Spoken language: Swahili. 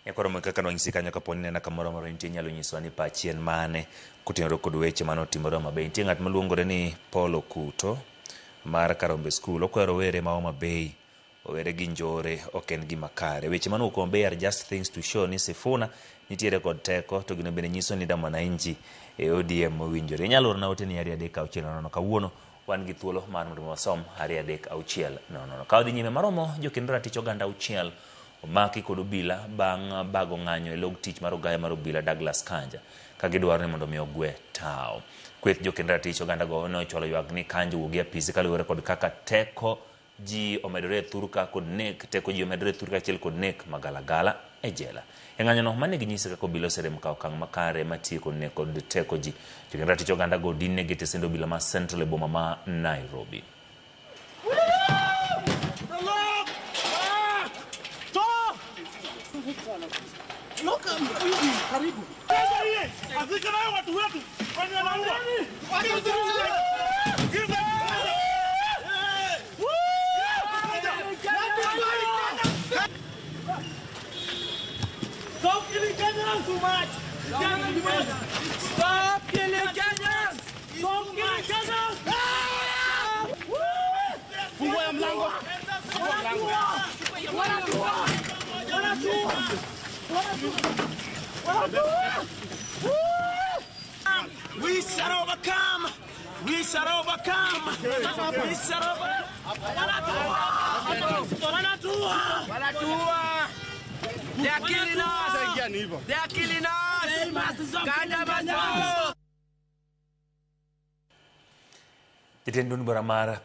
Ekoro kaka nwanyisi kanyo kaponi nena kamoro moro nitie nyalo nyiso ni pachien mane kutenore kod weche mano timore Homa Bay. Nitie ng'at maluongore ni Paul Okuto mar Karombe School. Okwero were ma Homa Bay owere gi njore ok en gima kare. Weche mano Homa Bay are just things to show ni Sifuna nitiere kod teko to gino bende nyiso ni da mwananchi e ODM mowinjore. Inyalo orna ote ni 2-3-6 kawuono wan gi thuolo mar mondo wasom 2-3-6. Ka odhi nyime maromo jokendo ratich oganda 6 omaki kod obila bang' bago ng'anyo e log tich mar ogaya mar obila Douglas Kanja ka gidwaro ni mondo mi ogwe tao. Kweth jokendo ratich oganda go nochwalo ywak ni Kanja wuogi apisi kaluwore kod kaka teko ji omedore thurka kod nek, teko ji omedore thurka achiel kod nek magalagala e jela. E ng'anyono mane ginyise kaka obila oserem kawo okang' makare matiyo kod nek kod teko ji. Jokendo ratich oganda go din ne getesend obila ma Central e boma ma Nairobi. Loka karibu. Azika nayo watu wetu. Wanaua. Stop killing Kenyans too much. Stop killing Kenyans. Stop killing Kenyans. Fungua ya mlango. We shall overcome. We shall overcome. We shall overcome. They are killing us. They are killing us. Jatend duond bura mar